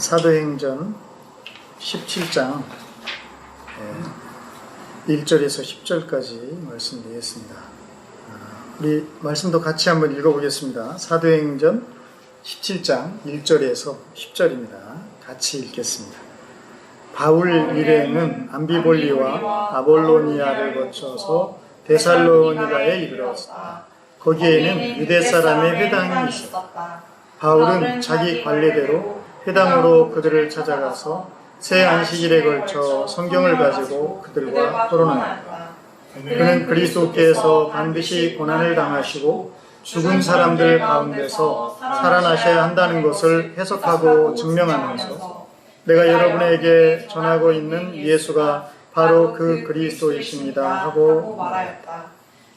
사도행전 17장 1절에서 10절까지 말씀드리겠습니다. 우리 말씀도 같이 한번 읽어보겠습니다. 사도행전 17장 1절에서 10절입니다. 같이 읽겠습니다. 바울 이레는 암비볼리와 아볼로니아를 거쳐서 데살로니가에 이르렀다. 거기에는 유대 사람의 회당이 있었다. 바울은 자기 관례대로 회당으로 그들을 찾아가서 새 안식일에 걸쳐 성경을 가지고 그들과 토론하였다. 그는 그리스도께서 반드시 고난을 당하시고 죽은 사람들 가운데서 살아나셔야 한다는 것을 해석하고 증명하면서 내가 여러분에게 전하고 있는 예수가 바로 그 그리스도이십니다 하고 말하였다.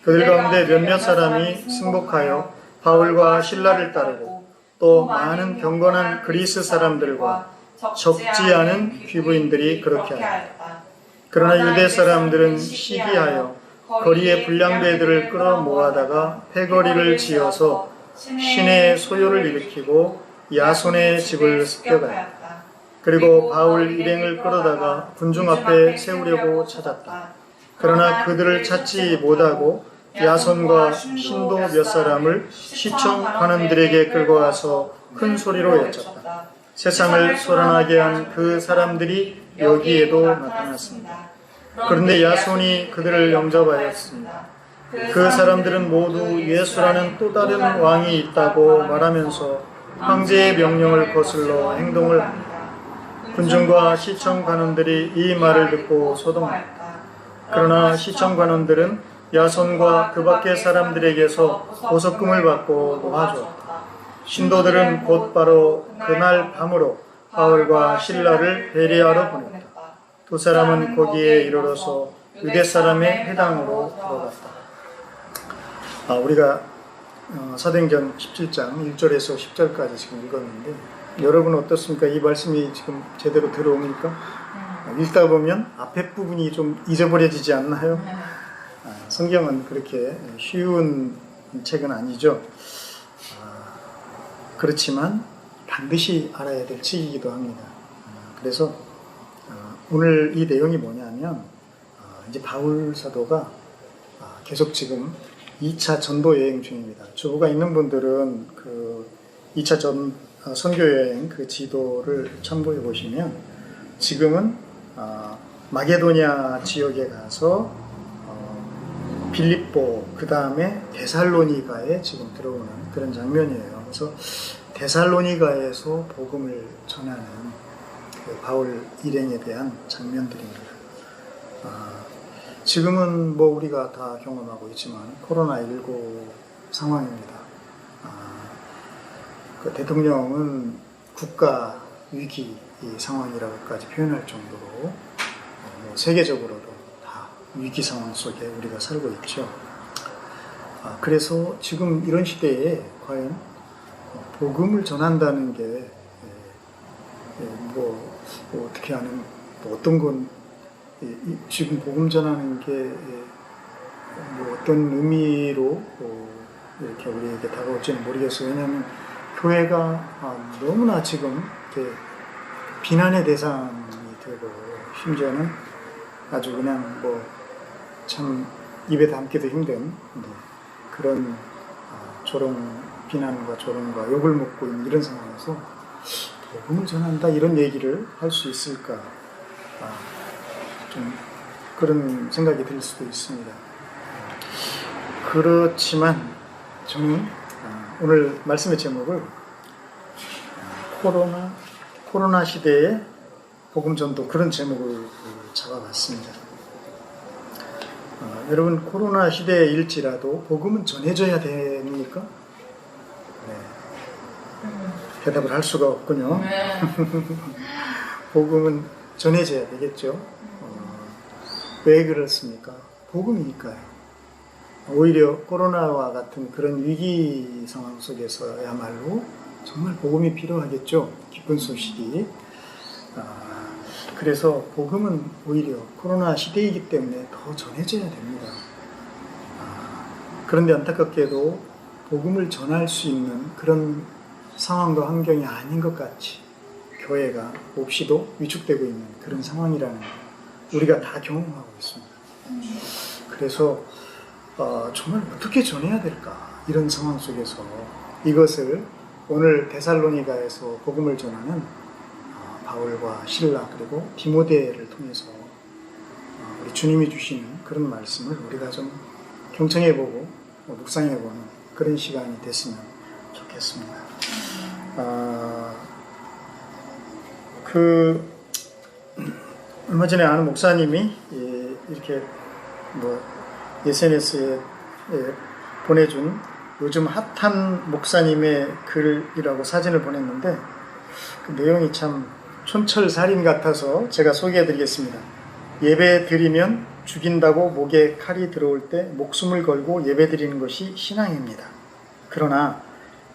그들 가운데 몇몇 사람이 승복하여 바울과 실라를 따르고 또 많은 경건한 그리스 사람들과 적지 않은 귀부인들이 그렇게 하였다. 그러나 유대 사람들은 시기하여 거리에 불량배들을 끌어 모아다가 패거리를 지어서 신의 소요를 일으키고 야손의 집을 습격하였다. 그리고 바울 일행을 끌어다가 군중 앞에 세우려고 찾았다. 그러나 그들을 찾지 못하고 야손과 신도 몇 사람을 시청 관원들에게 끌고 와서 큰 소리로 외쳤다. 세상을 소란하게 한 그 사람들이 여기에도 나타났습니다. 그런데 야손이 그들을 영접하였습니다. 그 사람들은 모두 예수라는 또 다른 왕이 있다고 말하면서 황제의 명령을 거슬러 행동을 합니다. 군중과 시청 관원들이 이 말을 듣고 소동했다. 그러나 시청 관원들은 야손과 그 밖의 사람들에게서 보석금을 받고 놓아주었다. 신도들은 곧바로 그날 밤으로 바울과 실라를 베레아로 보냈다. 두 사람은 거기에 이르러서 유대 사람의 회당으로 들어갔다. 우리가 사도행전 17장 1절에서 10절까지 지금 읽었는데 여러분 어떻습니까? 이 말씀이 지금 제대로 들어옵니까? 읽다 보면 앞에 부분이 좀 잊어버려지지 않나요? 성경은 그렇게 쉬운 책은 아니죠. 그렇지만 반드시 알아야 될 책이기도 합니다. 그래서 오늘 이 내용이 뭐냐면 이제 바울 사도가 계속 지금 2차 전도 여행 중입니다. 주부가 있는 분들은 그 2차 선교 여행 그 지도를 참고해 보시면 지금은 마게도냐 지역에 가서 빌립보 그 다음에 데살로니가에 지금 들어오는 그런 장면이에요. 그래서 데살로니가에서 복음을 전하는 그 바울 일행에 대한 장면들입니다. 지금은 뭐 우리가 다 경험하고 있지만 코로나19 상황입니다. 그 대통령은 국가 위기 상황이라고까지 표현할 정도로 뭐 세계적으로도 다 위기 상황 속에 우리가 살고 있죠. 그래서 지금 이런 시대에 과연 복음을 전한다는 게 뭐 어떻게 하는 뭐 어떤 건 지금 복음 전하는 게 뭐 어떤 의미로 이렇게 우리에게 다가올지는 모르겠어요. 왜냐하면 교회가 너무나 지금 이렇게 비난의 대상이 되고 심지어는 아주 그냥 뭐 참 입에 담기도 힘든 그런 조롱, 비난과 조롱과 욕을 먹고 있는 이런 상황에서 복음을 전한다 이런 얘기를 할 수 있을까 좀 그런 생각이 들 수도 있습니다. 그렇지만 저는 오늘 말씀의 제목을 코로나 시대의 복음 전도 그런 제목을 잡아봤습니다. 여러분 코로나 시대일지라도 복음은 전해져야 됩니까? 네. 대답을 할 수가 없군요. 복음은 전해져야 되겠죠. 왜 그렇습니까? 복음이니까요. 오히려 코로나와 같은 그런 위기 상황 속에서야말로 정말 복음이 필요하겠죠. 기쁜 소식이. 그래서 복음은 오히려 코로나 시대이기 때문에 더 전해져야 됩니다. 그런데 안타깝게도 복음을 전할 수 있는 그런 상황과 환경이 아닌 것 같이 교회가 몹시도 위축되고 있는 그런 상황이라는 걸 우리가 다 경험하고 있습니다. 그래서 정말 어떻게 전해야 될까, 이런 상황 속에서 이것을 오늘 데살로니가에서 복음을 전하는 바울과 실라 그리고 디모데를 통해서 우리 주님이 주시는 그런 말씀을 우리가 좀 경청해보고 묵상해보는 그런 시간이 됐으면 좋겠습니다. 얼마 전에 아는 목사님이 이렇게 SNS에 보내준 요즘 핫한 목사님의 글이라고 사진을 보냈는데 그 내용이 참 촌철살인 같아서 제가 소개해드리겠습니다. 예배 드리면 죽인다고 목에 칼이 들어올 때 목숨을 걸고 예배 드리는 것이 신앙입니다. 그러나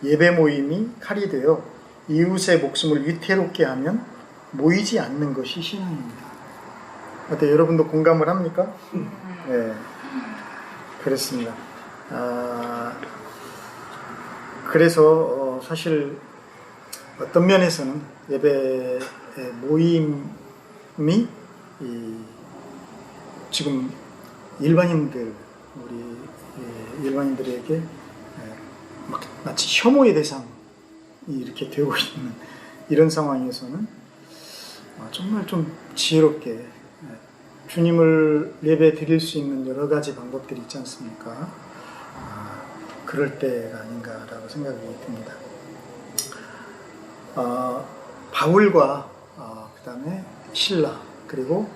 예배 모임이 칼이 되어 이웃의 목숨을 위태롭게 하면 모이지 않는 것이 신앙입니다. 어때, 여러분도 공감을 합니까? 네, 그렇습니다. 그래서 사실 어떤 면에서는 예배 모임이 지금 일반인들에게 마치 혐오의 대상이 이렇게 되고 있는 이런 상황에서는 정말 좀 지혜롭게 주님을 예배 드릴 수 있는 여러 가지 방법들이 있지 않습니까? 그럴 때가 아닌가라고 생각이 듭니다. 바울과 그 다음에 실라 그리고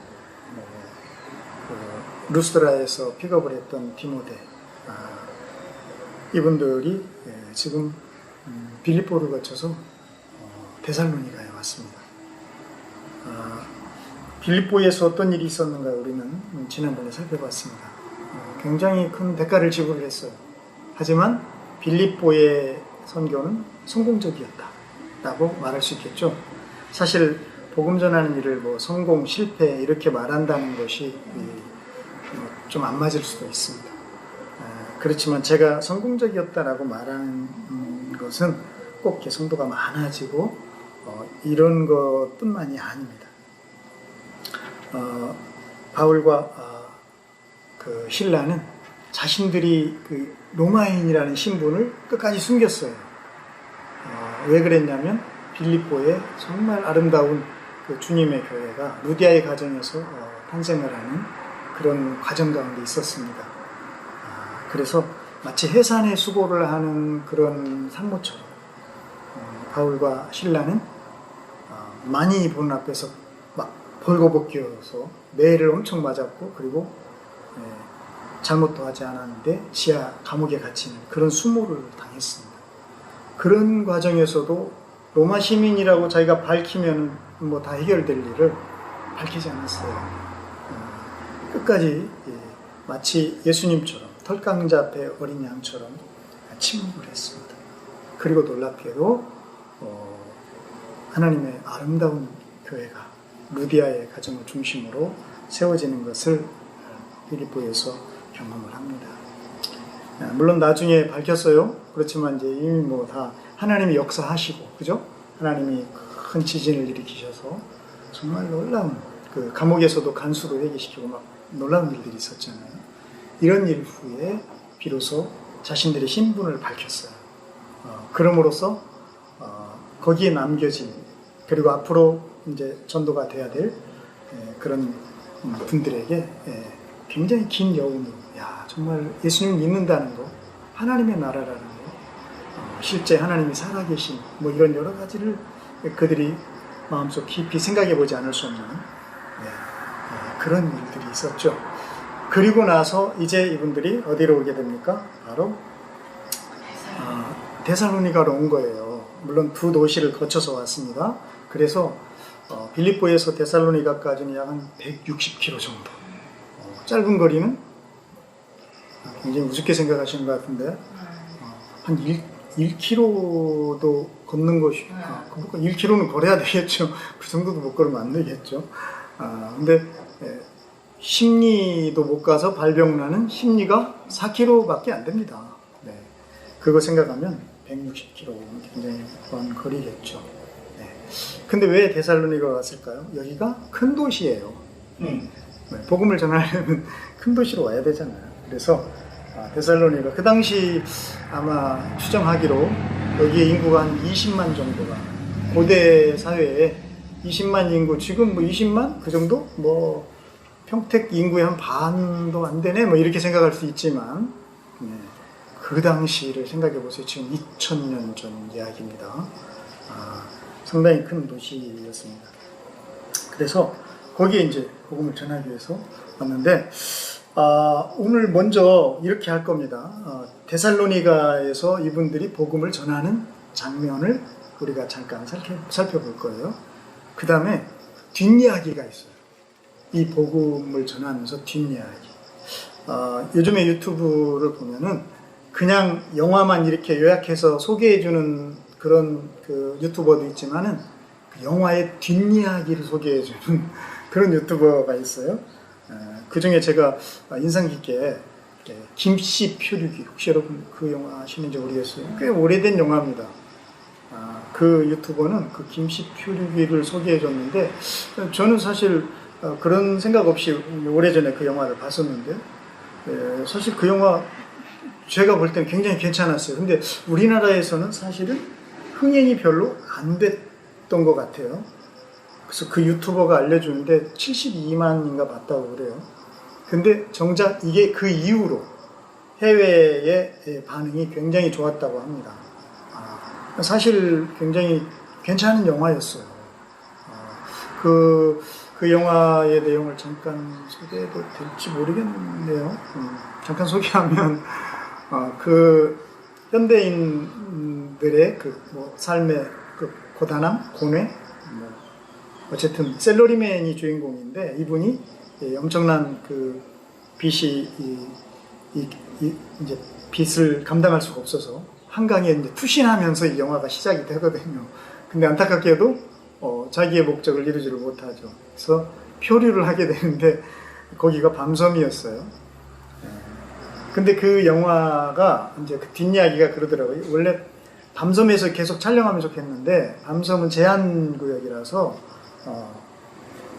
루스드라에서 픽업을 했던 디모데, 이분들이 지금 빌립보를 거쳐서 데살로니가에 왔습니다. 빌립보에서 어떤 일이 있었는가 우리는 지난번에 살펴봤습니다. 굉장히 큰 대가를 지불을 했어요. 하지만 빌립보의 선교는 성공적이었다라고 말할 수 있겠죠. 사실 복음 전하는 일을 성공, 실패 이렇게 말한다는 것이 좀 안 맞을 수도 있습니다. 그렇지만 제가 성공적이었다라고 말하는 것은 꼭 개성도가 많아지고 이런 것뿐만이 아닙니다. 바울과 그 실라는 자신들이 그 로마인이라는 신분을 끝까지 숨겼어요. 왜 그랬냐면 빌립보에 정말 아름다운 그 주님의 교회가 루디아의 가정에서 탄생을 하는 그런 과정 가운데 있었습니다. 그래서 마치 해산의 수고를 하는 그런 상무처럼 바울과 실라는 많이 보는 앞에서 막 벌거벗겨서 매를 엄청 맞았고, 그리고 잘못도 하지 않았는데 지하 감옥에 갇히는 그런 수모를 당했습니다. 그런 과정에서도 로마 시민이라고 자기가 밝히면 다 해결될 일을 밝히지 않았어요. 끝까지 마치 예수님처럼 털강자 앞에 어린 양처럼 침묵을 했습니다. 그리고 놀랍게도 하나님의 아름다운 교회가 루디아의 가정을 중심으로 세워지는 것을 빌립보에서 경험을 합니다. 물론 나중에 밝혔어요. 그렇지만 이제 이미 다 하나님이 역사하시고, 그죠? 하나님이 큰 지진을 일으키셔서 정말 놀라운, 그 감옥에서도 간수로 회개시키고 막 놀라운 일들이 있었잖아요. 이런 일 후에 비로소 자신들의 신분을 밝혔어요. 그럼으로써 거기에 남겨진, 그리고 앞으로 이제 전도가 돼야 될 그런 분들에게 굉장히 긴 여운으로, 정말 예수님을 믿는다는 거, 하나님의 나라라는 거, 실제 하나님이 살아계신 이런 여러 가지를 그들이 마음속 깊이 생각해 보지 않을 수 없는 그런 일들이 있었죠. 그리고 나서 이제 이분들이 어디로 오게 됩니까? 바로 데살로니가로 온 거예요. 물론 두 도시를 거쳐서 왔습니다. 그래서 빌립보에서 데살로니가까지는 약 한 160km 정도. 짧은 거리는 굉장히 우습게 생각하시는 것 같은데 한 1km도 걷는 것이 1km는 걸어야 되겠죠. 그 정도도 못 걸으면 안 되겠죠. 근데 심리도 못 가서 발병나는 심리가 4km밖에 안 됩니다. 그거 생각하면 160km 굉장히 먼 거리겠죠. 근데 왜 데살로니가 갔을까요? 여기가 큰 도시예요. 복음을 전하려면 큰 도시로 와야 되잖아요. 그래서 데살로니가 그 당시 아마 추정하기로 여기에 인구가 한 20만 정도가, 고대 사회에 20만 인구, 지금 뭐 20만 그 정도? 뭐 평택 인구의 한 반도 안 되네, 뭐 이렇게 생각할 수 있지만, 네, 그 당시를 생각해 보세요. 지금 2000년 전 이야기입니다. 상당히 큰 도시였습니다. 그래서 거기에 이제 복음을 전하기 위해서 왔는데, 오늘 먼저 이렇게 할 겁니다. 데살로니가에서 이분들이 복음을 전하는 장면을 우리가 잠깐 살펴볼 거예요. 그 다음에 뒷이야기가 있어요. 이 복음을 전하면서 뒷이야기. 요즘에 유튜브를 보면은 그냥 영화만 이렇게 요약해서 소개해주는 그런 그 유튜버도 있지만은 그 영화의 뒷이야기를 소개해주는 그런 유튜버가 있어요. 그 중에 제가 인상 깊게 김씨 표류기, 혹시 여러분 그 영화 아시는지 모르겠어요. 꽤 오래된 영화입니다. 그 유튜버는 그 김씨 표류기를 소개해 줬는데, 저는 사실 그런 생각 없이 오래전에 그 영화를 봤었는데, 사실 그 영화 제가 볼 때는 굉장히 괜찮았어요. 근데 우리나라에서는 사실은 흥행이 별로 안 됐던 것 같아요. 그래서 그 유튜버가 알려주는데 72만인가 봤다고 그래요. 근데 정작 이게 그 이후로 해외의 반응이 굉장히 좋았다고 합니다. 사실 굉장히 괜찮은 영화였어요. 그 영화의 내용을 잠깐 소개해도 될지 모르겠네요. 잠깐 소개하면, 그 현대인들의 그 뭐 삶의 그 고단함, 고뇌, 뭐 어쨌든 셀러리맨이 주인공인데, 이분이 엄청난 그 빚이 이제 빚을 감당할 수가 없어서 한강에 이제 투신하면서 이 영화가 시작이 되거든요. 근데 안타깝게도 자기의 목적을 이루지를 못하죠. 그래서 표류를 하게 되는데 거기가 밤섬이었어요. 근데 그 영화가 이제 그 뒷이야기가 그러더라고요. 원래 밤섬에서 계속 촬영하면 좋겠는데 밤섬은 제한구역이라서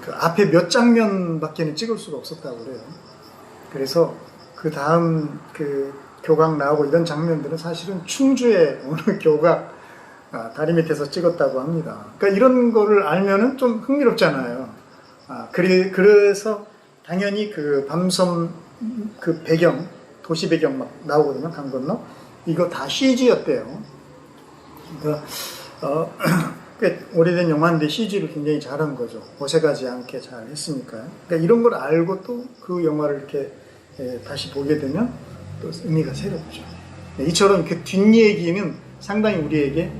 그 앞에 몇 장면밖에는 찍을 수가 없었다고 그래요. 그래서 그 다음 그 교각 나오고 이런 장면들은 사실은 충주의 어느 교각 다리 밑에서 찍었다고 합니다. 그러니까 이런 거를 알면은 좀 흥미롭잖아요. 그래서 당연히 그 밤섬 그 배경, 도시 배경 막 나오거든요. 강 건너. 이거 다 CG였대요. 그러니까 꽤 오래된 영화인데 CG를 굉장히 잘한 거죠. 어색하지 않게 잘 했으니까요. 그러니까 이런 걸 알고 또 그 영화를 이렇게 다시 보게 되면 또 의미가 새롭죠. 이처럼 그 뒷얘기는 상당히 우리에게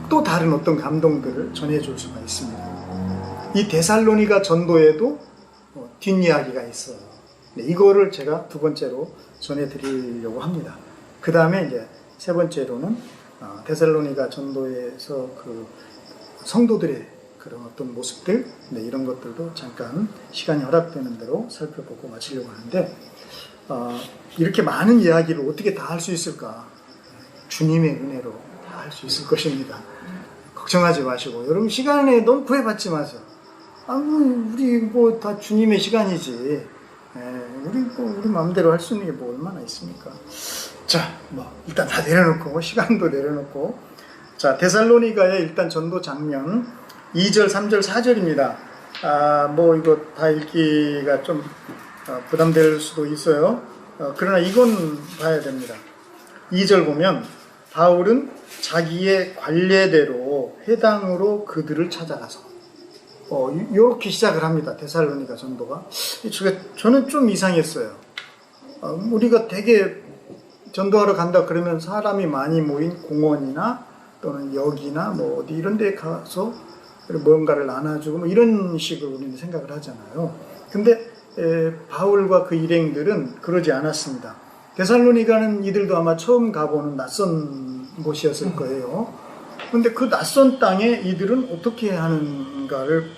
또 다른 어떤 감동들을 전해줄 수가 있습니다. 이 데살로니가 전도에도 뒷이야기가 있어요. 이거를 제가 두 번째로 전해드리려고 합니다. 그 다음에 이제 세 번째로는 데살로니가 전도에서 그 성도들의 그런 어떤 모습들, 이런 것들도 잠깐 시간이 허락되는 대로 살펴보고 마치려고 하는데, 이렇게 많은 이야기를 어떻게 다 할 수 있을까? 주님의 은혜로 다 할 수 있을 것입니다. 걱정하지 마시고, 여러분 시간에 너무 구애받지 마세요. 우리 뭐 다 주님의 시간이지. 우리 마음대로 할 수 있는 게 뭐 얼마나 있습니까? 자, 일단 다 내려놓고, 시간도 내려놓고, 자, 데살로니가의 일단 전도 장면 2절, 3절, 4절입니다. 이거 다 읽기가 좀 부담될 수도 있어요. 그러나 이건 봐야 됩니다. 2절 보면 바울은 자기의 관례대로 회당으로 그들을 찾아가서 이렇게 시작을 합니다. 데살로니가 전도가. 저는 좀 이상했어요. 우리가 되게 전도하러 간다 그러면 사람이 많이 모인 공원이나 또는 역이나 뭐 어디 이런 데 가서 뭔가를 나눠주고 뭐 이런 식으로 우리는 생각을 하잖아요. 근데 바울과 그 일행들은 그러지 않았습니다. 데살로니가는 이들도 아마 처음 가보는 낯선 곳이었을 거예요. 근데 그 낯선 땅에 이들은 어떻게 하는가를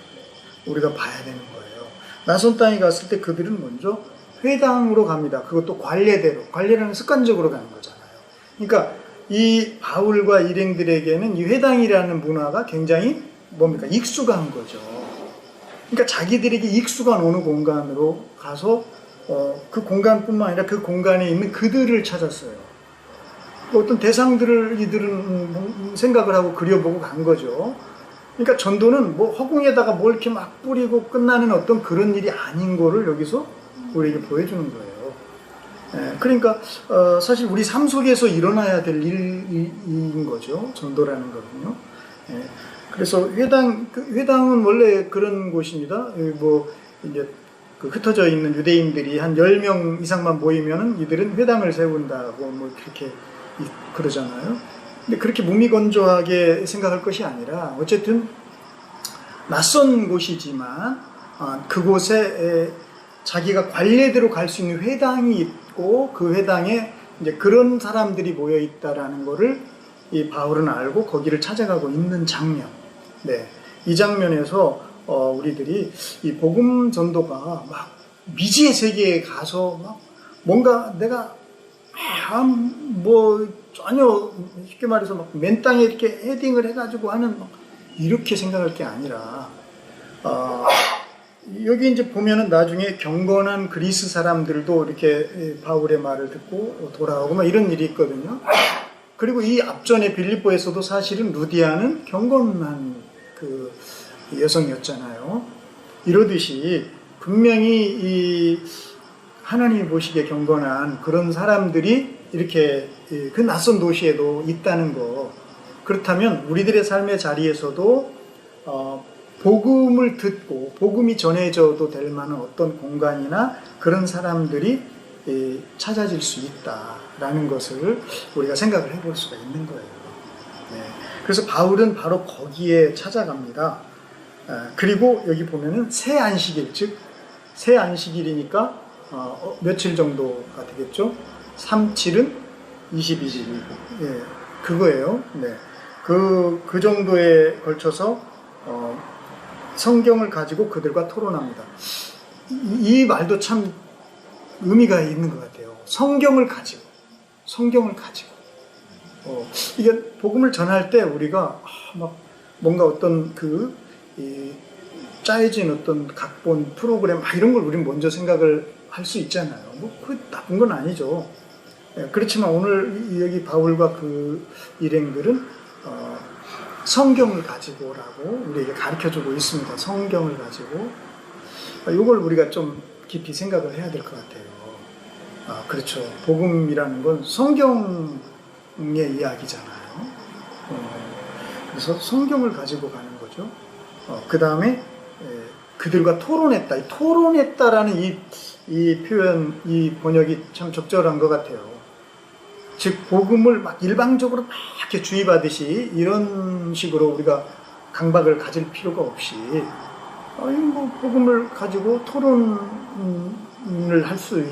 우리가 봐야 되는 거예요. 낯선 땅에 갔을 때 그들은 먼저 회당으로 갑니다. 그것도 관례대로. 관례라는 습관적으로 가는 거잖아요. 그러니까 이 바울과 일행들에게는 이 회당이라는 문화가 굉장히 뭡니까? 익숙한 거죠. 그러니까 자기들에게 익숙한 어느 공간으로 가서 그 공간뿐만 아니라 그 공간에 있는 그들을 찾았어요. 어떤 대상들을 이들은 생각을 하고 그려보고 간 거죠. 그러니까 전도는 뭐 허공에다가 뭘 이렇게 막 뿌리고 끝나는 어떤 그런 일이 아닌 거를 여기서 우리에게 보여주는 거예요. 그러니까 사실 우리 삶 속에서 일어나야 될 일인 거죠. 전도라는 거는요. 그래서 회당은 원래 그런 곳입니다. 뭐 이제 그 흩어져 있는 유대인들이 한 10명 이상만 모이면은 이들은 회당을 세운다고 뭐 그렇게 그러잖아요. 근데 그렇게 무미건조하게 생각할 것이 아니라 어쨌든 낯선 곳이지만 그곳에 자기가 관례대로 갈 수 있는 회당이 있고 그 회당에 이제 그런 사람들이 모여 있다라는 거를 이 바울은 알고 거기를 찾아가고 있는 장면. 네, 이 장면에서 우리들이 이 복음 전도가 막 미지의 세계에 가서 막 뭔가 내가 뭐 전혀 쉽게 말해서 막 맨 땅에 이렇게 헤딩을 해가지고 하는 막 이렇게 생각할 게 아니라 여기 이제 보면은 나중에 경건한 그리스 사람들도 이렇게 바울의 말을 듣고 돌아오고 막 이런 일이 있거든요. 그리고 이 앞전에 빌립보에서도 사실은 루디아는 경건한 그 여성이었잖아요. 이러듯이 분명히 이 하나님이 보시기에 경건한 그런 사람들이 이렇게 그 낯선 도시에도 있다는 거. 그렇다면 우리들의 삶의 자리에서도 복음을 듣고 복음이 전해져도 될 만한 어떤 공간이나 그런 사람들이 찾아질 수 있다라는 것을 우리가 생각을 해볼 수가 있는 거예요. 네. 그래서 바울은 바로 거기에 찾아갑니다. 그리고 여기 보면은 새 안식일, 즉 새 안식일이니까 며칠 정도가 되겠죠? 3, 7은 21일. 예, 그거예요. 네. 그 정도에 걸쳐서 성경을 가지고 그들과 토론합니다. 이 말도 참 의미가 있는 것 같아요. 성경을 가지고. 이게 복음을 전할 때 우리가 막 뭔가 어떤 짜여진 어떤 각본, 프로그램 이런 걸 우리는 먼저 생각을 할 수 있잖아요. 뭐 그 나쁜 건 아니죠. 그렇지만 오늘 여기 바울과 그 일행들은 성경을 가지고라고 우리에게 가르쳐주고 있습니다. 성경을 가지고 이걸 우리가 좀 깊이 생각을 해야 될 것 같아요. 그렇죠. 복음이라는 건 성경의 이야기잖아요. 그래서 성경을 가지고 가는 거죠. 그 다음에 그들과 토론했다. 이 토론했다라는 이 표현, 이 번역이 참 적절한 것 같아요. 즉 복음을 막 일방적으로 막 이렇게 주의받듯이 이런 식으로 우리가 강박을 가질 필요가 없이 뭐 복음을 가지고 토론을 할 수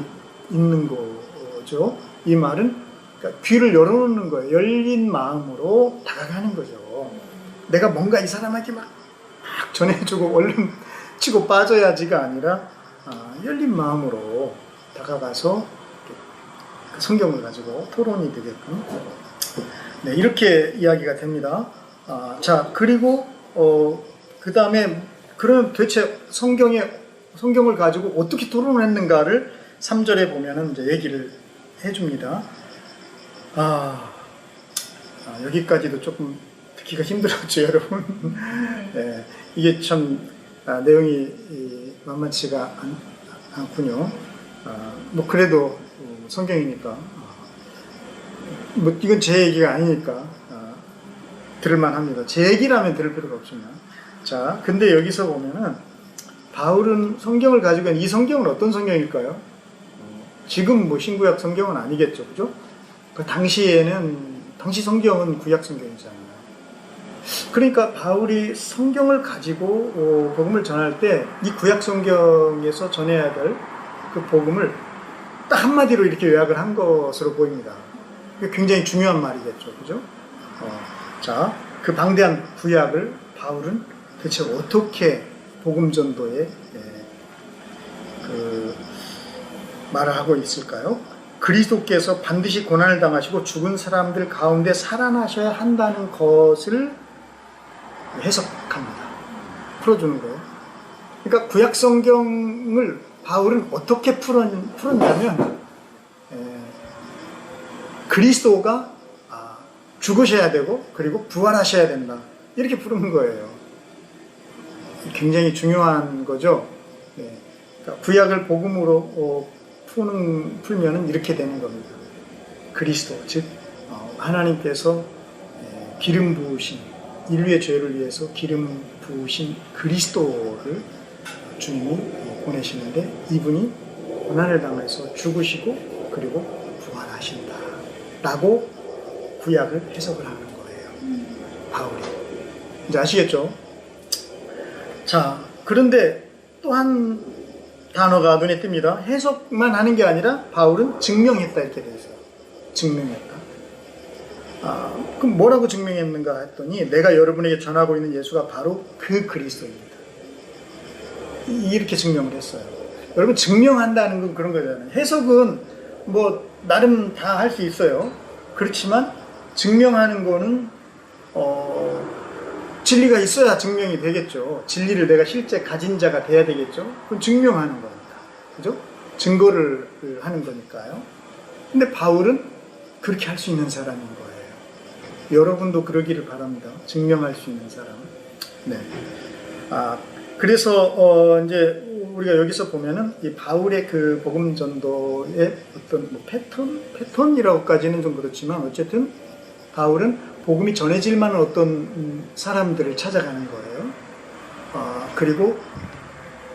있는 거죠. 이 말은 그러니까 귀를 열어놓는 거예요. 열린 마음으로 다가가는 거죠. 내가 뭔가 이 사람에게 막 전해주고 얼른 치고 빠져야지가 아니라 열린 마음으로 다가가서 성경을 가지고 토론이 되게끔. 네, 이렇게 이야기가 됩니다. 자, 그리고 그 다음에 그럼 도대체 성경을 가지고 어떻게 토론을 했는가를 3절에 보면은 이제 얘기를 해줍니다. 여기까지도 조금 듣기가 힘들었죠, 여러분. 네, 이게 참 내용이 만만치가 않군요. 뭐 그래도 성경이니까 뭐 이건 제 얘기가 아니니까 들을만 합니다. 제 얘기라면 들을 필요가 없지만. 자, 근데 여기서 보면은 바울은 성경을 가지고 있는 이 성경은 어떤 성경일까요? 지금 뭐 신구약 성경은 아니겠죠, 그죠? 그 당시 성경은 구약 성경이잖아요. 그러니까 바울이 성경을 가지고 복음을 전할 때 이 구약 성경에서 전해야 될 그 복음을 딱 한마디로 이렇게 요약을 한 것으로 보입니다. 굉장히 중요한 말이겠죠, 그죠? 자, 그 방대한 구약을 바울은 대체 어떻게 복음 전도에 말을 하고 있을까요? 그리스도께서 반드시 고난을 당하시고 죽은 사람들 가운데 살아나셔야 한다는 것을 해석합니다. 풀어주는 거예요. 그러니까 구약 성경을 바울은 어떻게 풀었냐면 그리스도가 죽으셔야 되고 그리고 부활하셔야 된다, 이렇게 부르는 거예요. 굉장히 중요한 거죠. 그러니까 구약을 복음으로 풀면은 이렇게 되는 겁니다. 그리스도, 즉 하나님께서 기름 부으신, 인류의 죄를 위해서 기름 부으신 그리스도를 주님이 보내시는데, 이분이 고난을 당해서 죽으시고 그리고 부활하신다 라고 구약을 해석을 하는 거예요, 바울이. 이제 아시겠죠? 자, 그런데 또 한 단어가 눈에 띕니다. 해석만 하는 게 아니라 바울은 증명했다, 이렇게 돼 있어요. 증명했다. 그럼 뭐라고 증명했는가 했더니, 내가 여러분에게 전하고 있는 예수가 바로 그 그리스도입니다, 이렇게 증명을 했어요. 여러분, 증명한다는 건 그런 거잖아요. 해석은 뭐 나름 다 할 수 있어요. 그렇지만 증명하는 거는 진리가 있어야 증명이 되겠죠. 진리를 내가 실제 가진 자가 돼야 되겠죠. 그건 증명하는 거니까, 그죠? 증거를 하는 거니까요. 근데 바울은 그렇게 할 수 있는 사람인 거예요. 여러분도 그러기를 바랍니다. 증명할 수 있는 사람. 네. 그래서 이제 우리가 여기서 보면은 이 바울의 그 복음 전도의 어떤 뭐 패턴이라고까지는 좀 그렇지만, 어쨌든 바울은 복음이 전해질 만한 어떤 사람들을 찾아가는 거예요. 그리고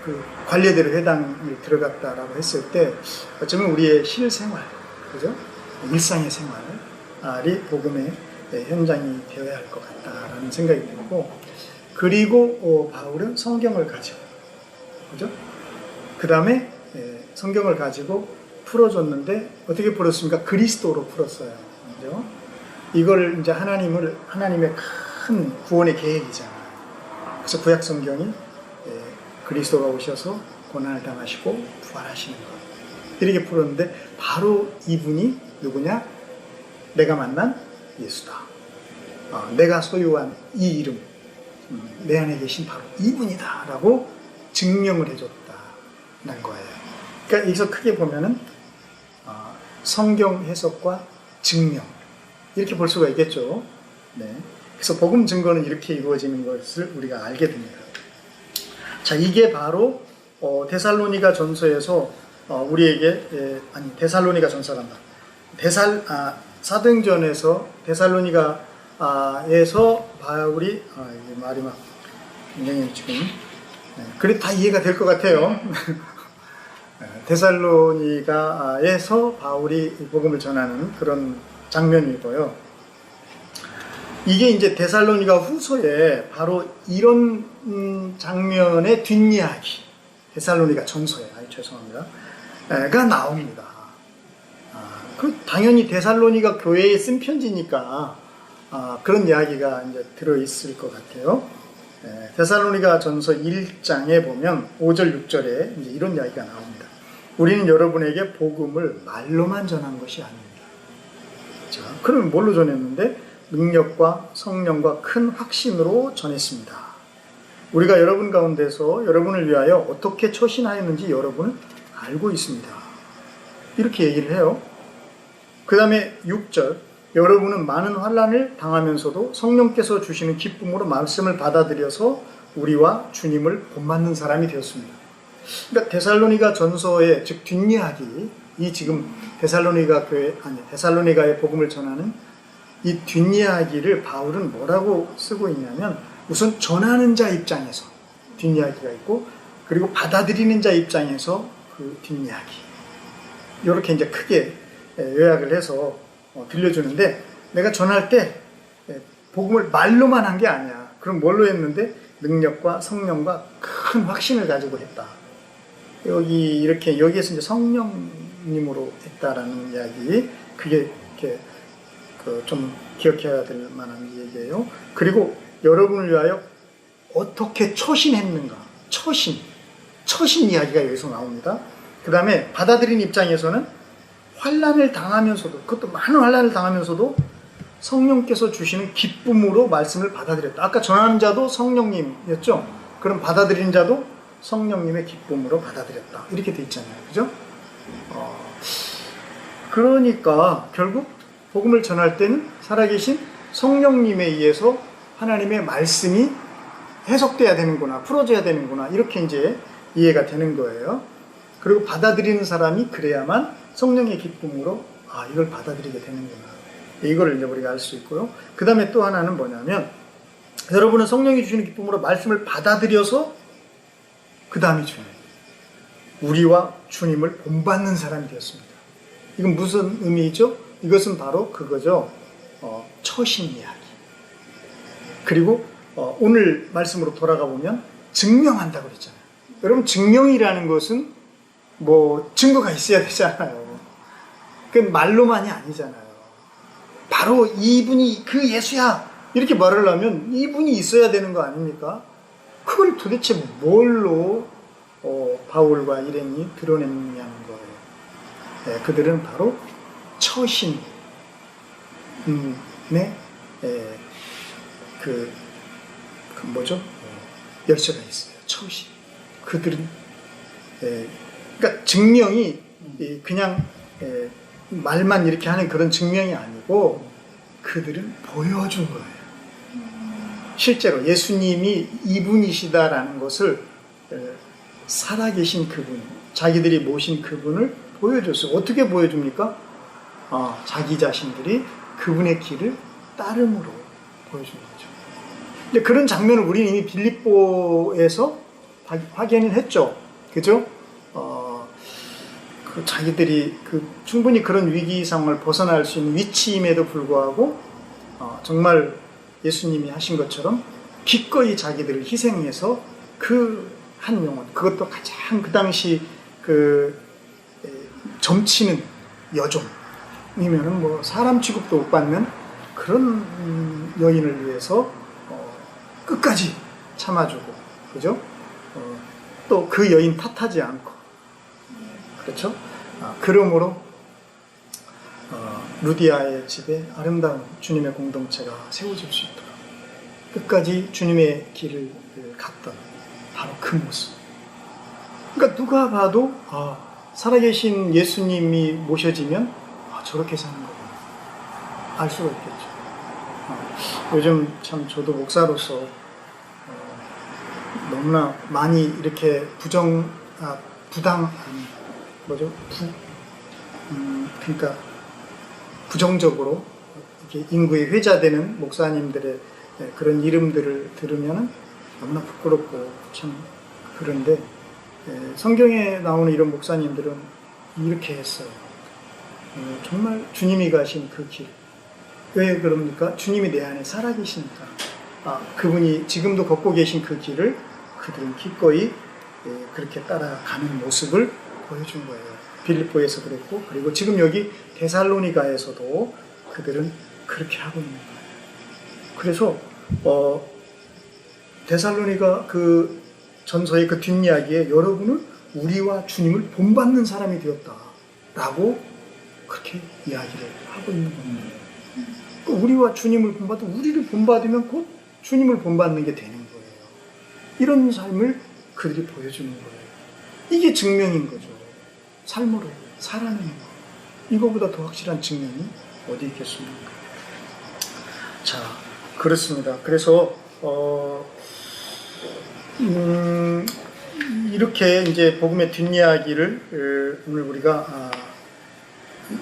그 관례대로 회당에 들어갔다라고 했을 때, 어쩌면 우리의 실생활, 그죠? 일상의 생활이 복음의 현장이 되어야 할 것 같다라는 생각이 들고, 그리고 바울은 성경을 가지고, 그죠? 그 다음에 성경을 가지고 풀어줬는데, 어떻게 풀었습니까? 그리스도로 풀었어요, 그죠? 이걸 이제 하나님의 큰 구원의 계획이잖아요. 그래서 구약 성경이 그리스도가 오셔서 고난을 당하시고 부활하시는 것, 이렇게 풀었는데, 바로 이분이 누구냐? 내가 만난 예수다. 내가 소유한 이 이름, 내 안에 계신 바로 이분이다 라고 증명을 해줬다는 거예요. 그러니까 여기서 크게 보면은 성경 해석과 증명, 이렇게 볼 수가 있겠죠. 네. 그래서 복음 증거는 이렇게 이루어지는 것을 우리가 알게 됩니다. 자, 이게 바로 데살로니가 전서에서 우리에게 데살로니가 전서란다. 사도행전에서 데살로니가에서 바울이 이게 말이 막 굉장히 지금 그래 다 이해가 될 것 같아요. 데살로니가에서 바울이 복음을 전하는 그런 장면이고요. 이게 이제 데살로니가 후서에 바로 이런 장면의 뒷이야기, 데살로니가 전서에, 죄송합니다, 가 나옵니다. 당연히 데살로니가 교회에 쓴 편지니까 그런 이야기가 이제 들어있을 것 같아요. 데살로니가 전서 1장에 보면 5절, 6절에 이제 이런 이야기가 나옵니다. 우리는 여러분에게 복음을 말로만 전한 것이 아닙니다. 자, 그러면 뭘로 전했는데? 능력과 성령과 큰 확신으로 전했습니다. 우리가 여러분 가운데서 여러분을 위하여 어떻게 처신하였는지 여러분은 알고 있습니다. 이렇게 얘기를 해요. 그 다음에 6절, 여러분은 많은 환난을 당하면서도 성령께서 주시는 기쁨으로 말씀을 받아들여서 우리와 주님을 본받는 사람이 되었습니다. 그러니까 데살로니가 전서의, 즉 뒷이야기, 이 지금 데살로니가의 복음을 전하는 이 뒷이야기를 바울은 뭐라고 쓰고 있냐면, 우선 전하는 자 입장에서 뒷이야기가 있고, 그리고 받아들이는 자 입장에서 그 뒷이야기, 이렇게 이제 크게 요약을 해서 들려주는데, 내가 전할 때 복음을 말로만 한 게 아니야. 그럼 뭘로 했는데? 능력과 성령과 큰 확신을 가지고 했다. 여기에서 이제 성령님으로 했다라는 이야기, 그게 이렇게 좀 기억해야 될 만한 얘기예요. 그리고 여러분을 위하여 어떻게 처신했는가, 처신 이야기가 여기서 나옵니다. 그 다음에 받아들인 입장에서는 환난을 당하면서도, 그것도 많은 환난을 당하면서도 성령께서 주시는 기쁨으로 말씀을 받아들였다. 아까 전하는 자도 성령님이었죠. 그럼 받아들인 자도 성령님의 기쁨으로 받아들였다. 이렇게 돼 있잖아요. 그죠? 그러니까 결국 복음을 전할 때는 살아계신 성령님에 의해서 하나님의 말씀이 해석돼야 되는구나, 풀어져야 되는구나, 이렇게 이제 이해가 되는 거예요. 그리고 받아들이는 사람이 그래야만 성령의 기쁨으로 이걸 받아들이게 되는구나. 이거를 이제 우리가 알 수 있고요. 그 다음에 또 하나는 뭐냐면, 여러분은 성령이 주시는 기쁨으로 말씀을 받아들여서 그 다음이 중요해요. 우리와 주님을 본받는 사람이 되었습니다. 이건 무슨 의미죠? 이것은 바로 그거죠. 처신 이야기. 그리고 오늘 말씀으로 돌아가 보면 증명한다고 그랬잖아요. 여러분, 증명이라는 것은 뭐 증거가 있어야 되잖아요. 그건 말로만이 아니잖아요. 바로 이분이 그 예수야 이렇게 말을 하면 이분이 있어야 되는 거 아닙니까? 그걸 도대체 뭘로 바울과 일행이 드러냈냐는 거예요. 네, 그들은 바로 처신의 그 뭐죠? 열쇠가 있어요. 처신. 그들은 그러니까 증명이 그냥 말만 이렇게 하는 그런 증명이 아니고 그들은 보여준 거예요. 실제로 예수님이 이분이시다라는 것을 살아계신 그분, 자기들이 모신 그분을 보여줬어요. 어떻게 보여줍니까? 자기 자신들이 그분의 길을 따름으로 보여준 거죠. 근데 그런 장면을 우리는 이미 빌립보에서 확인을 했죠. 그죠? 자기들이 충분히 그런 위기 상황을 벗어날 수 있는 위치임에도 불구하고 정말 예수님이 하신 것처럼 기꺼이 자기들을 희생해서 그 한 영혼, 그것도 가장 그 당시 점치는 여종이면은 뭐 사람 취급도 못 받는 그런 여인을 위해서 끝까지 참아주고, 그죠? 또 그 여인 탓하지 않고, 그렇죠? 그러므로 루디아의 집에 아름다운 주님의 공동체가 세워질 수 있도록 끝까지 주님의 길을 갔던 바로 그 모습. 그러니까 누가 봐도 살아계신 예수님이 모셔지면 저렇게 사는 거구나 알 수가 있겠죠. 요즘 참 저도 목사로서 너무나 많이 이렇게 그러니까 부정적으로 이렇게 인구에 회자되는 목사님들의 그런 이름들을 들으면 너무나 부끄럽고 참 그런데, 성경에 나오는 이런 목사님들은 이렇게 했어요. 정말 주님이 가신 그 길. 왜 그럽니까? 주님이 내 안에 살아계시니까. 그분이 지금도 걷고 계신 그 길을 그들은 기꺼이 그렇게 따라가는 모습을 보여준 거예요. 빌립보에서 그랬고, 그리고 지금 여기 데살로니가에서도 그들은 그렇게 하고 있는 거예요. 그래서 데살로니가 그 전서의 그 뒷이야기에 여러분은 우리와 주님을 본받는 사람이 되었다라고 그렇게 이야기를 하고 있는 겁니다. 우리와 주님을 본받고 우리를 본받으면 곧 주님을 본받는 게 되는 거예요. 이런 삶을 그들이 보여주는 거예요. 이게 증명인 거죠. 삶으로 살아내는 거. 이거보다 더 확실한 증명이 어디 있겠습니까? 자, 그렇습니다. 그래서 이렇게 이제 복음의 뒷이야기를 오늘 우리가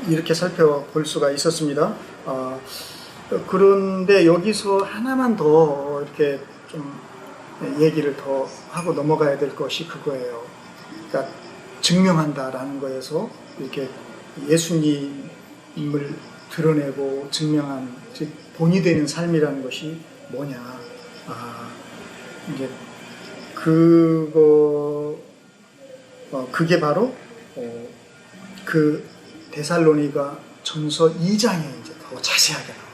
이렇게 살펴볼 수가 있었습니다. 그런데 여기서 하나만 더 이렇게 좀 얘기를 더 하고 넘어가야 될 것이 그거예요. 그러니까 증명한다라는 거에서 이렇게 예수님을 드러내고 증명한, 즉 본이 되는 삶이라는 것이 뭐냐? 이제 그게 바로 그 데살로니가 전서 2장에 이제 더 자세하게 나옵니다.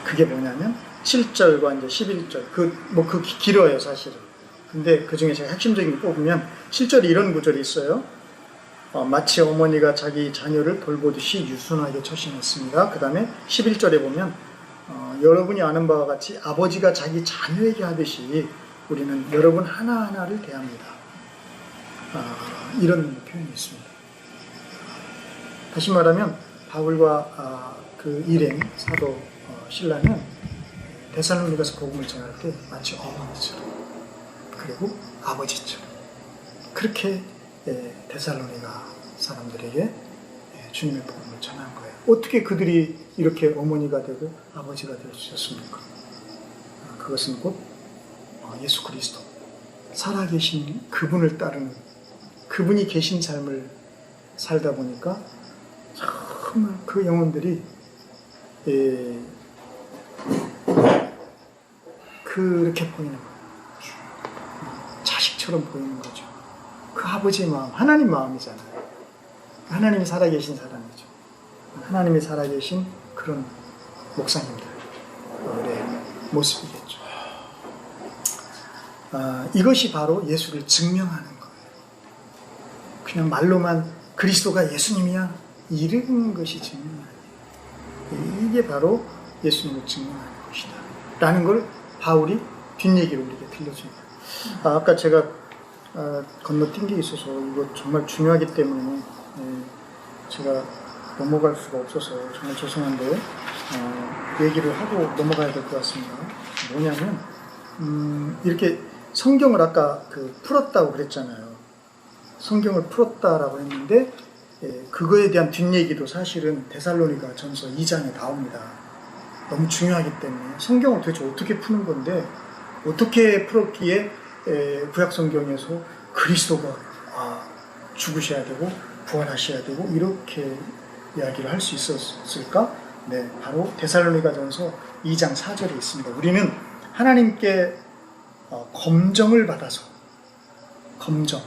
그게 뭐냐면 7절과 이제 11절, 길어요, 사실은. 근데 그 중에 제가 핵심적인 거 뽑으면 7절에 이런 구절이 있어요. 마치 어머니가 자기 자녀를 돌보듯이 유순하게 처신했습니다. 그 다음에 11절에 보면 여러분이 아는 바와 같이 아버지가 자기 자녀에게 하듯이 우리는 여러분 하나하나를 대합니다. 이런 표현이 있습니다. 다시 말하면 바울과 그 일행 사도 신라는 데살로니가서 복음을 전할 때 마치 어머니처럼 그리고 아버지처럼 그렇게 데살로니가 사람들에게 주님의 복음을 전한 거예요. 어떻게 그들이 이렇게 어머니가 되고 아버지가 될 수 있었습니까? 그것은 곧 예수 그리스도 살아계신 그분을 따르는 그분이 계신 삶을 살다 보니까 정말 그 영혼들이 그렇게 보이는 거예요. 자식처럼 보이는 거죠. 그 아버지의 마음, 하나님 마음이잖아요. 하나님이 살아계신 사람이죠. 하나님이 살아계신 그런 목사님들의 모습이겠죠. 이것이 바로 예수를 증명하는 거예요. 그냥 말로만 그리스도가 예수님이야 이런 것이 증명이 아니에요. 이게 바로 예수님을 증명하는 것이다 라는 걸 바울이 뒷얘기로 우리에게 들려줍니다. 아까 제가 건너뛴 게 있어서 이거 정말 중요하기 때문에 제가 넘어갈 수가 없어서 정말 죄송한데 얘기를 하고 넘어가야 될 것 같습니다. 뭐냐면 이렇게 성경을 아까 풀었다고 그랬잖아요. 성경을 풀었다라고 했는데 그거에 대한 뒷얘기도 사실은 데살로니가 전서 2장에 나옵니다. 너무 중요하기 때문에 성경을 도대체 어떻게 푸는 건데 어떻게 풀었기에 구약 성경에서 그리스도가 죽으셔야 되고 부활하셔야 되고 이렇게 이야기를 할 수 있었을까? 네, 바로 데살로니가전서 2장 4절에 있습니다. 우리는 하나님께 검정을 받아서 검정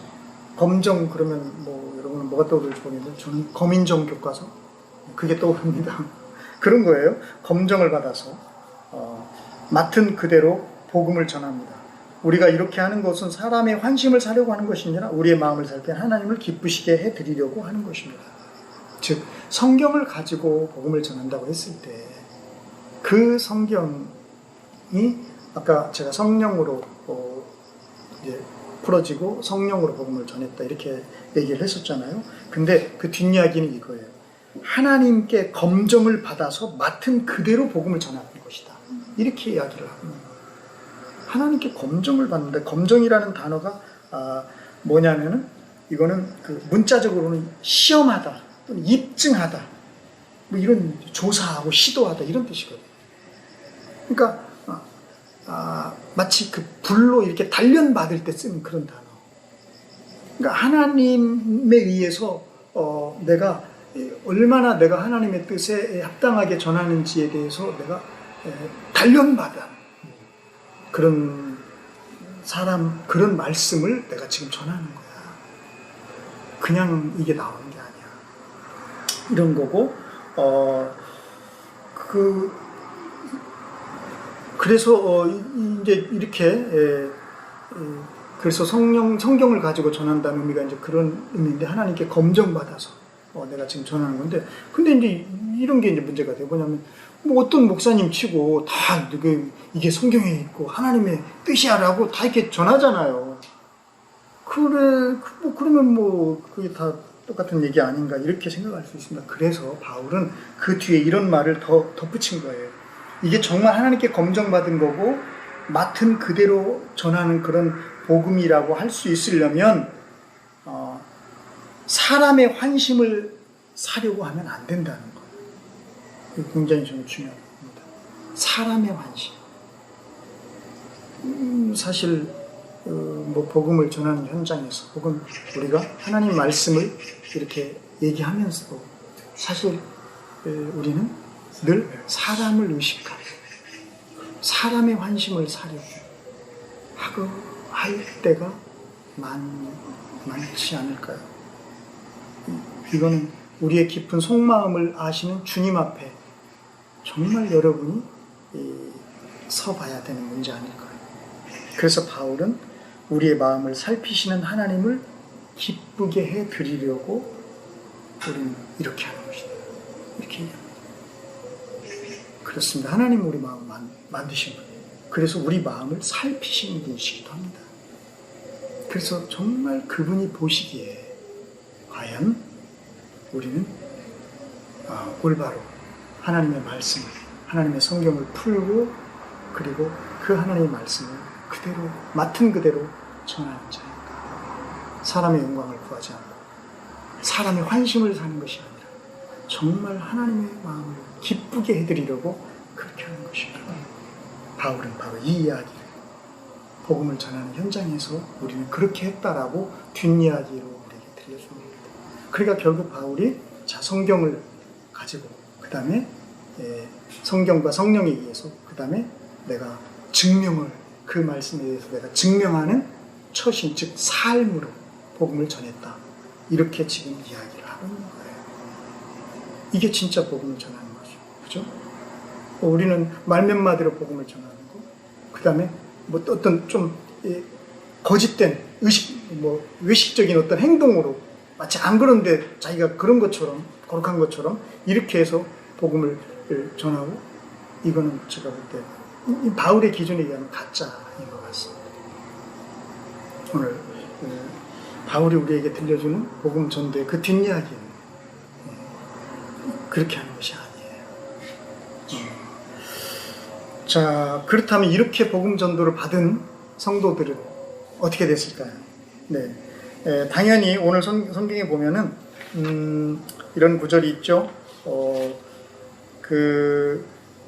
그러면 뭐 여러분은 뭐가 떠오를지 모르겠는데 저는 검인정 교과서 그게 떠오릅니다. 그런 거예요. 검정을 받아서 맡은 그대로 복음을 전합니다. 우리가 이렇게 하는 것은 사람의 환심을 사려고 하는 것이 아니라 우리의 마음을 살 때 하나님을 기쁘시게 해드리려고 하는 것입니다. 즉 성경을 가지고 복음을 전한다고 했을 때 그 성경이 아까 제가 성령으로 이제 풀어지고 성령으로 복음을 전했다 이렇게 얘기를 했었잖아요. 근데 그 뒷이야기는 이거예요. 하나님께 검정을 받아서 맡은 그대로 복음을 전하는 것이다. 이렇게 이야기를 하는 거예요. 하나님께 검정을 받는다. 검정이라는 단어가 뭐냐면은 이거는 그 문자적으로는 시험하다 또는 입증하다 뭐 이런 조사하고 시도하다 이런 뜻이거든요. 그러니까 마치 그 불로 이렇게 단련받을 때 쓰는 그런 단어. 그러니까 하나님에 의해서 내가 얼마나 내가 하나님의 뜻에 합당하게 전하는지에 대해서 내가 단련받은 그런 사람, 그런 말씀을 내가 지금 전하는 거야. 그냥 이게 나오는 게 아니야. 이런 거고, 그래서 이제 이렇게 그래서 성경을 가지고 전한다는 의미가 이제 그런 의미인데 하나님께 검정받아서 내가 지금 전하는 건데, 근데 이제 이런 게 이제 문제가 돼요. 뭐냐면 뭐 어떤 목사님 치고 다 이게 성경에 있고 하나님의 뜻이야라고 다 이렇게 전하잖아요. 그러면 뭐 그게 다 똑같은 얘기 아닌가 이렇게 생각할 수 있습니다. 그래서 바울은 그 뒤에 이런 말을 더 덧붙인 거예요. 이게 정말 하나님께 검정받은 거고 맡은 그대로 전하는 그런 복음이라고 할 수 있으려면 사람의 환심을 사려고 하면 안 된다는 거예요. 이거 굉장히 좀 중요합니다. 사람의 환심. 사실 뭐 복음을 전하는 현장에서 혹은 우리가 하나님 말씀을 이렇게 얘기하면서도 사실 우리는 늘 사람을 의식하고 사람의 환심을 사려고 하고 할 때가 많지 않을까요? 이거는 우리의 깊은 속마음을 아시는 주님 앞에 정말 여러분이 서봐야 되는 문제 아닐까요? 그래서 바울은 우리의 마음을 살피시는 하나님을 기쁘게 해드리려고 우리는 이렇게 하는 것이다. 이렇게 얘기합니다. 그렇습니다. 하나님 우리 마음 만드신 분이에요. 그래서 우리 마음을 살피시는 분이시기도 합니다. 그래서 정말 그분이 보시기에 과연 우리는 올바로 하나님의 말씀을, 하나님의 성경을 풀고 그리고 그 하나님의 말씀을 그대로 맡은 그대로 전하는 자인가. 사람의 영광을 구하지 않고 사람의 환심을 사는 것이 아니라 정말 하나님의 마음을 기쁘게 해드리려고 그렇게 하는 것입니다. 바울은 바로 이 이야기를 복음을 전하는 현장에서 우리는 그렇게 했다라고 뒷이야기로 우리에게 들려줍니다. 그러니까 결국 바울이 성경을 가지고 그 다음에 성경과 성령에 의해서 그 다음에 내가 증명을 그 말씀에 대해서 내가 증명하는 처신 즉 삶으로 복음을 전했다. 이렇게 지금 이야기를 하고 있는 거예요. 이게 진짜 복음을 전하는 거죠. 그죠? 우리는 말 몇 마디로 복음을 전하는 거. 그 다음에 뭐 어떤 좀 거짓된 외식적인 어떤 행동으로 마치 안 그런데 자기가 그런 것처럼 거룩한 것처럼 이렇게 해서 복음을 전하고 이거는 제가 볼 때 바울의 기준에 의하면 가짜인 것 같습니다. 오늘 바울이 우리에게 들려주는 복음 전도의 그 뒷이야기는 그렇게 하는 것이 아니에요. 자, 그렇다면 이렇게 복음 전도를 받은 성도들은 어떻게 됐을까요? 네, 당연히 오늘 성경에 보면은 이런 구절이 있죠. 그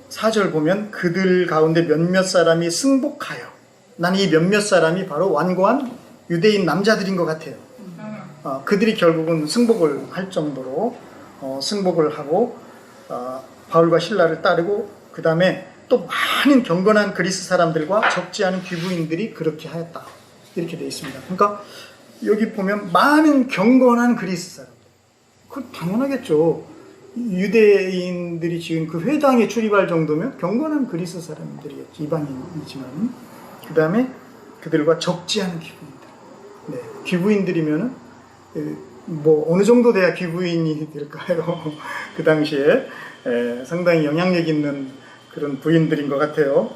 4절 보면 그들 가운데 몇몇 사람이 승복하여, 나는 이 몇몇 사람이 바로 완고한 유대인 남자들인 것 같아요. 그들이 결국은 승복을 할 정도로 승복을 하고 바울과 실라를 따르고 그 다음에 또 많은 경건한 그리스 사람들과 적지 않은 귀부인들이 그렇게 하였다. 이렇게 되어 있습니다. 그러니까 여기 보면 많은 경건한 그리스 사람들. 그건 당연하겠죠. 유대인들이 지금 그 회당에 출입할 정도면 경건한 그리스 사람들이겠죠. 이방인이지만. 그 다음에 그들과 적지 않은 귀부인들. 네, 귀부인들이면은 뭐 어느 정도 돼야 귀부인이 될까요? 그 당시에 상당히 영향력 있는 그런 부인들인 것 같아요.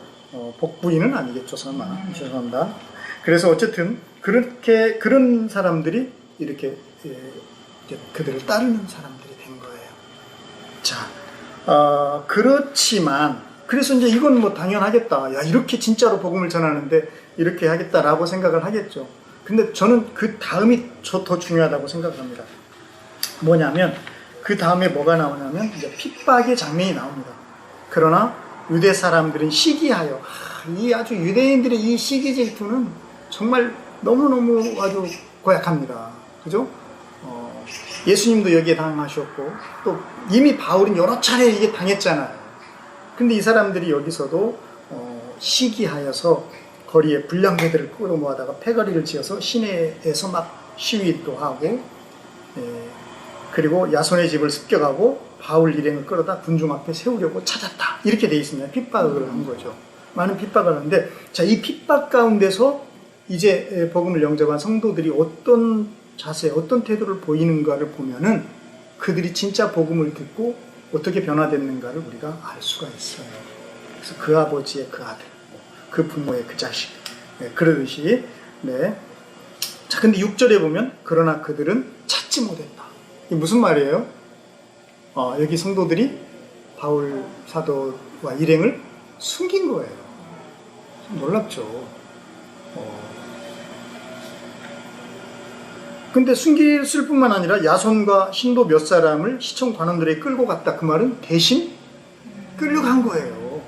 복부인은 아니겠죠, 설마. 죄송합니다. 그래서 어쨌든 그렇게 그런 사람들이 이렇게 그들을 따르는 사람들이 된 거예요. 자, 그렇지만 그래서 이제 이건 뭐 당연하겠다. 야, 이렇게 진짜로 복음을 전하는데 이렇게 하겠다라고 생각을 하겠죠. 근데 저는 그 다음이 더 중요하다고 생각합니다. 뭐냐면 그 다음에 뭐가 나오냐면 이제 핍박의 장면이 나옵니다. 그러나 유대 사람들은 시기하여 이 아주 유대인들의 이 시기 질투는 정말 너무너무 아주 고약합니다. 그죠? 예수님도 여기에 당하셨고 또 이미 바울은 여러 차례 이게 당했잖아요. 근데 이 사람들이 여기서도 시기하여서 거리에 불량배들을 끌어모아다가 패거리를 지어서 시내에서 막 시위도 하고 그리고 야손의 집을 습격하고 바울 일행을 끌어다 군중 앞에 세우려고 찾았다. 이렇게 돼 있습니다. 핍박을 한 거죠. 많은 핍박을 하는데 자, 이 핍박 가운데서 이제 복음을 영접한 성도들이 어떤 자세, 어떤 태도를 보이는가를 보면은 그들이 진짜 복음을 듣고 어떻게 변화됐는가를 우리가 알 수가 있어요. 그래서 그 아버지의 그 아들, 그 부모의 그 자식, 네, 그러듯이 네. 자, 근데 6절에 보면 그러나 그들은 찾지 못했다. 이게 무슨 말이에요? 여기 성도들이 바울 사도와 일행을 숨긴 거예요. 놀랍죠. 근데 숨겼을 뿐만 아니라 야손과 신도 몇 사람을 시청 관원들에게 끌고 갔다. 그 말은 대신 끌려간 거예요.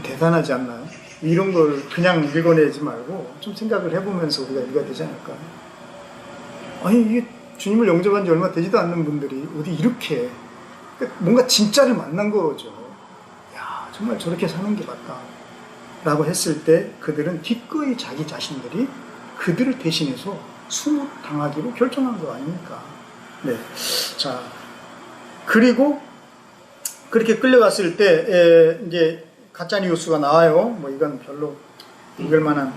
대단하지 않나요? 이런 걸 그냥 읽어내지 말고 좀 생각을 해보면서 우리가 읽어야 되지 않을까. 아니 이게 주님을 영접한 지 얼마 되지도 않는 분들이 어디 이렇게 뭔가 진짜를 만난 거죠. 야, 정말 저렇게 사는 게 맞다 라고 했을 때 그들은 기꺼이 자기 자신들이 그들을 대신해서 수모당하기로 결정한 거 아닙니까? 네. 자, 그리고 그렇게 끌려갔을 때 이제 가짜 뉴스가 나와요. 뭐 이건 별로 읽을 만한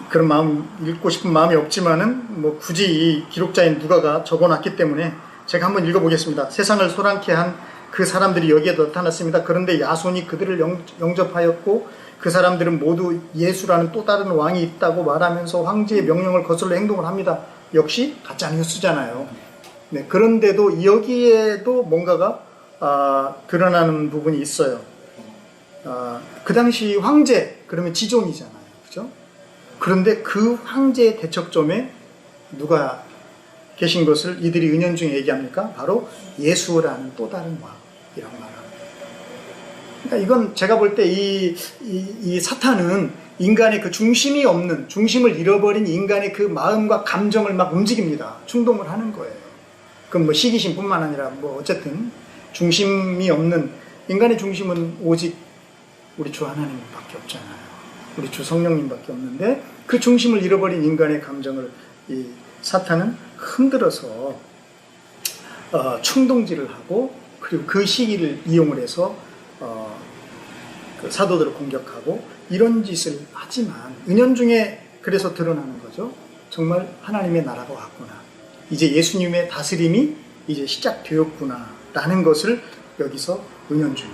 그런 마음, 읽고 싶은 마음이 없지만은 뭐 굳이 이 기록자인 누가가 적어놨기 때문에 제가 한번 읽어보겠습니다. 세상을 소란케 한 그 사람들이 여기에 나타났습니다. 그런데 야손이 그들을 영접하였고 그 사람들은 모두 예수라는 또 다른 왕이 있다고 말하면서 황제의 명령을 거슬러 행동을 합니다. 역시 가짜 뉴스잖아요. 네, 그런데도 여기에도 뭔가가 드러나는 부분이 있어요. 그 당시 황제 그러면 지존이잖아요, 그죠? 그런데 그 황제의 대척점에 누가 계신 것을 이들이 은연중에 얘기합니까? 바로 예수라는 또 다른 왕이라고 말합니다. 그러니까 이건 제가 볼 때 이 사탄은 인간의 그 중심이 없는, 중심을 잃어버린 인간의 그 마음과 감정을 막 움직입니다. 충동을 하는 거예요. 그건 뭐 시기심뿐만 아니라 뭐 어쨌든 중심이 없는, 인간의 중심은 오직 우리 주 하나님밖에 없잖아요. 우리 주 성령님밖에 없는데 그 중심을 잃어버린 인간의 감정을 이 사탄은 흔들어서 충동질을 하고, 그리고 그 시기를 이용을 해서 그 사도들을 공격하고 이런 짓을 하지만 은연중에 그래서 드러나는 거죠. 정말 하나님의 나라가 왔구나, 이제 예수님의 다스림이 이제 시작되었구나 라는 것을 여기서 은연중에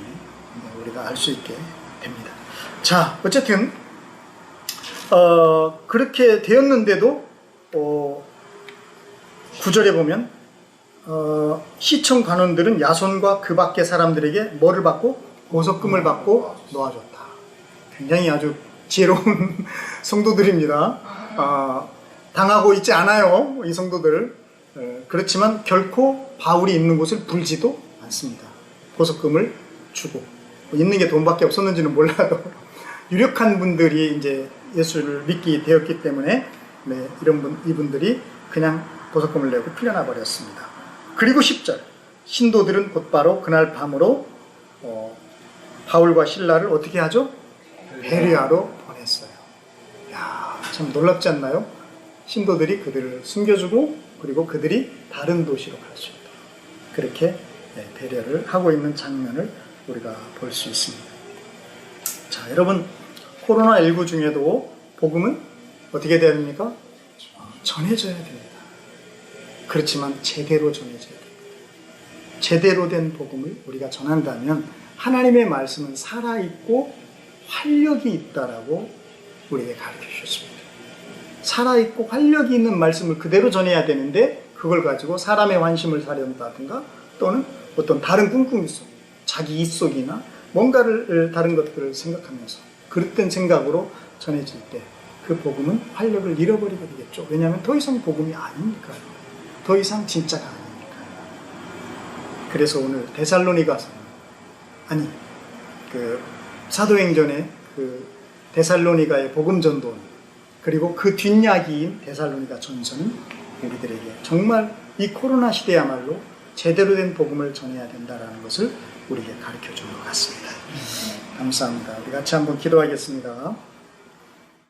우리가 알 수 있게 됩니다. 자, 어쨌든 그렇게 되었는데도 9절에 보면 시청 관원들은 야손과 그 밖의 사람들에게 뭐를 받고? 보석금을 받고 놓아줬다. 굉장히 아주 지혜로운 성도들입니다. 당하고 있지 않아요, 이 성도들. 그렇지만 결코 바울이 있는 곳을 불지도 않습니다. 보석금을 주고, 있는 게 돈밖에 없었는지는 몰라도 유력한 분들이 이제 예수를 믿게 되었기 때문에 이분들이 그냥 보석금을 내고 풀려나 버렸습니다. 그리고 10절, 신도들은 곧바로 그날 밤으로 바울과 실라를 어떻게 하죠? 베레아로 보냈어요. 야, 참 놀랍지 않나요? 신도들이 그들을 숨겨주고, 그리고 그들이 다른 도시로 갈 수 있도록 그렇게 배려를 하고 있는 장면을 우리가 볼 수 있습니다. 자, 여러분, 코로나19 중에도 복음은 어떻게 돼야 됩니까? 전해져야 됩니다. 그렇지만 제대로 전해져야 됩니다. 제대로 된 복음을 우리가 전한다면 하나님의 말씀은 살아있고 활력이 있다라고 우리에게 가르쳐 주셨습니다. 살아있고 활력이 있는 말씀을 그대로 전해야 되는데, 그걸 가지고 사람의 환심을 사려한다든가 또는 어떤 다른 꿍꿍이 속, 자기 입속이나 뭔가를 다른 것들을 생각하면서 그릇된 생각으로 전해질 때 그 복음은 활력을 잃어버리게 되겠죠. 왜냐하면 더 이상 복음이 아니니까요. 더 이상 진짜가 아니니까요. 그래서 오늘 데살로니가서, 아니 그 사도행전의 그 데살로니가의 복음 전도, 그리고 그 뒷이야기인 데살로니가 전서는 우리들에게 정말 이 코로나 시대야말로 제대로 된 복음을 전해야 된다는 것을 우리에게 가르쳐 준 것 같습니다. 감사합니다. 우리 같이 한번 기도하겠습니다.